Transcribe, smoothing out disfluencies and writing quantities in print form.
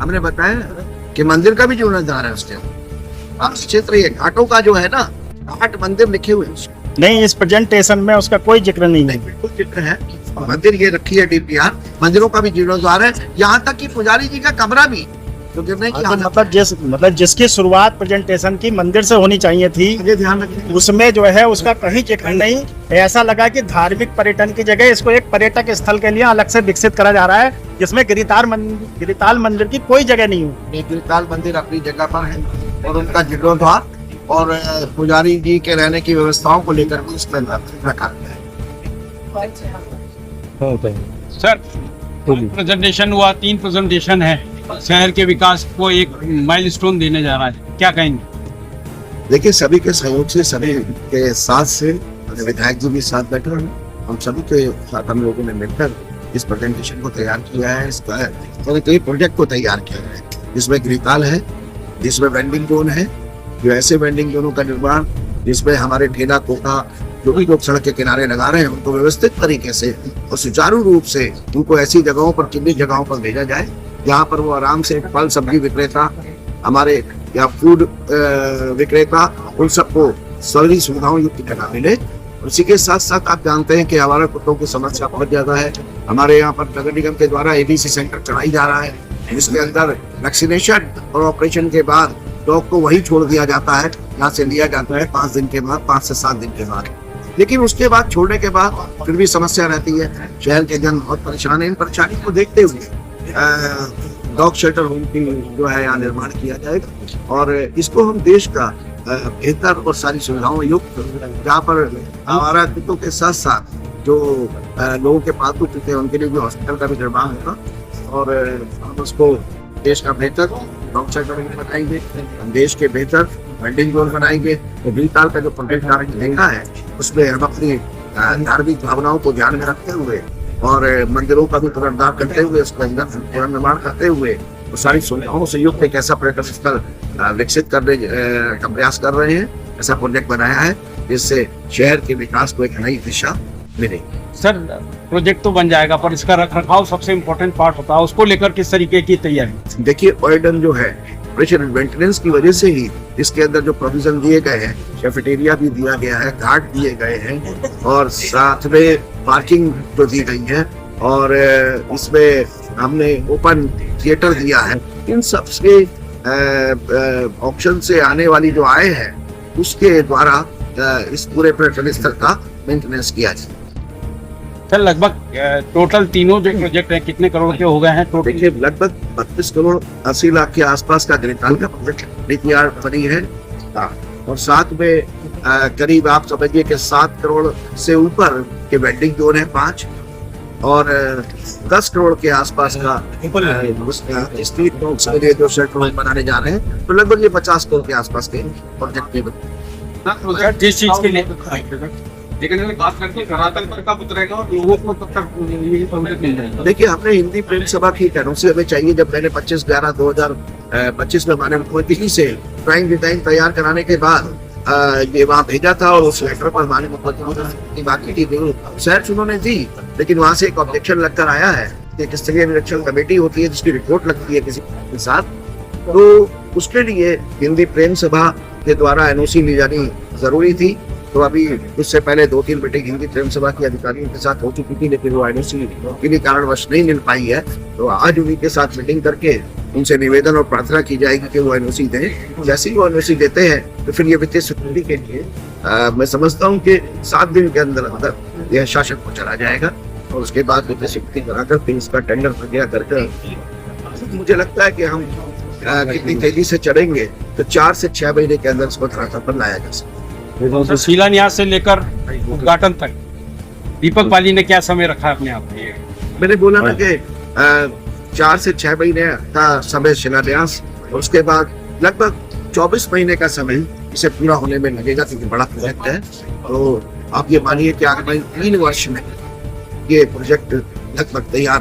हमने बताया कि मंदिर का भी जीर्णोद्धार है उसके अंदर। क्षेत्र ये घाटों का जो है ना, घाट मंदिर लिखे हुए हैं उसमें। नहीं, इस प्रेजेंटेशन में उसका कोई जिक्र नहीं है। बिल्कुल जिक्र है, मंदिर ये रखी है डीपीआर, मंदिरों का भी जीर्णोद्धार है, यहाँ तक कि पुजारी जी का कमरा भी जो गिरने की मतलब जिसकी शुरुआत प्रेजेंटेशन की मंदिर से होनी चाहिए थी, ये ध्यान रखें, उसमें जो है उसका कहीं जिक्र नहीं। ऐसा लगा कि धार्मिक पर्यटन की जगह इसको एक पर्यटक स्थल के लिए अलग से विकसित करा जा रहा है, जिसमें गिरिताल मंदिर की कोई जगह नहीं हो। गिरिताल मंदिर अपनी जगह पर है और उनका जीर्णोद्धार और पुजारी जी के रहने की व्यवस्थाओं को लेकर भी इसमें रखा गया है। सर, प्रेजेंटेशन हुआ, 3 प्रेजेंटेशन है, शहर के विकास को एक माइलस्टोन देने जा रहा है, क्या कहेंगे? देखिए, सभी के सहयोग से, सभी के साथ से, विधायक जी भी साथ बैठे हैं, हम सभी के साथ हम लोगों ने मिलकर इस प्रेजेंटेशन को तैयार किया है, इसका प्रोजेक्ट को तैयार किया है, जिसमें गिरिताल है, जिसमें वेंडिंग जोन है, जो ऐसे वेंडिंग जोनों का निर्माण जिसमें हमारे ठेला कोटा जो भी लोग सड़क के किनारे लगा रहे हैं उनको व्यवस्थित तरीके से और सुचारू रूप से उनको ऐसी जगहों पर, चिन्हित जगहों पर भेजा जाए जहाँ पर वो आराम से फल सब्जी विक्रेता, हमारे या फूड विक्रेता, उन सबको सभी सुविधाओं युक्त जगह मिले। उसी के साथ साथ आप जानते हैं कि हमारे कुत्तों की समस्या बहुत ज्यादा है। हमारे यहाँ पर नगर निगम के द्वारा एबीसी सेंटर चलाई जा रहा है, जिसके अंदर वैक्सीनेशन और ऑपरेशन के बाद डॉग को वही छोड़ दिया जाता है, यहाँ से लिया जाता है 5 दिन के बाद, 5 से 7 दिन के बाद। लेकिन उसके बाद छोड़ने के बाद फिर भी समस्या रहती है, शहर के जन बहुत परेशान है। इन परेशानी को देखते हुए डॉग शेल्टर होम की जो है यहाँ निर्माण किया जाएगा और इसको हम देश का बेहतर और सारी सुविधाओं युक्त, जहाँ पर हमारा कुत्तों के साथ साथ जो लोगों के पालतू कुत्ते हैं उनके लिए भी हॉस्पिटल का भी निर्माण होगा और हम उसको देश का बेहतर डॉग शेल्टर बनाएंगे, हम देश के बेहतर वेंडिंग जोन बनाएंगे। तो गिरिताल का जो प्रोजेक्ट देखा है उसमें हम अपनी धार्मिक भावनाओं को ध्यान में रखते हुए और मंदिरों का भी पुनरुद्धार करते हुए, उसका पुनर्निर्माण करते हुए और सारी सुविधाओं से युक्त एक ऐसा पर्यटन स्थल विकसित करने का प्रयास कर रहे हैं। ऐसा प्रोजेक्ट बनाया है जिससे शहर के विकास को एक नई दिशा मिलेगी। सर, प्रोजेक्ट तो बन जाएगा पर इसका रखरखाव सबसे इम्पोर्टेंट पार्ट होता है, उसको लेकर किस तरीके की तैयारी? देखिए, ऑर्डन जो है ऑपरेशन एंड मेंटेनेंस की वजह से ही इसके अंदर जो प्रोविजन दिए गए हैं, कैफेटेरिया भी दिया गया है, घाट दिए गए हैं और साथ में पार्किंग जो दी गई है और इसमें हमने ओपन थिएटर दिया है। इन सब से ऑप्शन से आने वाली जो आय है उसके द्वारा इस पूरे पर्यटन स्थल का मेंटेनेंस किया जाए। सर, लगभग टोटल तीनों जो प्रोजेक्ट हैं कितने करोड़ के हो गए हैं? देखिए, लगभग 32 करोड़ 80 लाख के आसपास का गिरिताल का प्रोजेक्ट डीपीआर बनी है और साथ में करीब आप समझिए कि 7 करोड़ से ऊपर के वेंडिंग जोन है 5 और 10 करोड़ के आसपास का स्ट्रीट डॉग्स के लिए जो शेल्टर बनाने जा रहे हैं, तो लगभग ये 50 करोड़ के आसपास के प्रोजेक्ट में जिस चीज के लिए बात करके धरातल पर कब उतरेगा और लोगों को कब तक ये सहूलियत मिल जाएगी? देखिए, हमने हिंदी प्रेम सभा की एनओसी हमें चाहिए। जब मैंने 25/11/2025 में माननीय मुख्यमंत्री से प्राइम डिजाइन तैयार कराने के बाद ये वहाँ भेजा था और उस लेटर पर माननीय मुख्यमंत्री की बात की थी, शहर उन्होंने दी, लेकिन वहाँ से एक ऑब्जेक्शन लगकर आया है कि किस तरह निरीक्षण कमेटी होती है जिसकी रिपोर्ट लगती है किसी के साथ, तो उसके लिए हिंदी प्रेम सभा के द्वारा एनओसी ली जानी जरूरी थी। तो अभी उससे पहले 2-3 मीटिंग हिंदी प्रेम सभा के अधिकारियों के साथ हो चुकी थी, लेकिन वो एनओसी किन्हीं कारणवश नहीं मिल पाई है। तो आज उन्हीं के साथ मीटिंग करके उनसे निवेदन और प्रार्थना की जाएगी कि वो एनओसी दें। जैसे ही वो एनओसी देते हैं तो फिर ये वित्तीय स्वीकृति के लिए मैं समझता हूँ कि 7 दिन के अंदर अंदर यह शासन को चला जाएगा और उसके बाद वित्तीय स्वीकृति बनाकर फिर इसका टेंडर प्रक्रिया करके मुझे लगता है कि हम कितनी तेजी से चलेंगे तो 4 से 6 महीने के अंदर इसको धरातल पर लाया जा सकता है। तो शिलान्यास से लेकर उद्घाटन तक दीपक पाली ने क्या समय रखा अपने आप? मैंने बोला ना कि 4 से 6 महीने का समय शिलान्यास, उसके बाद लगभग 24 महीने का समय इसे पूरा होने में लगेगा क्योंकि बड़ा प्रोजेक्ट है। तो आप ये मानिए कि आगामी 3 वर्ष में ये प्रोजेक्ट लगभग तैयार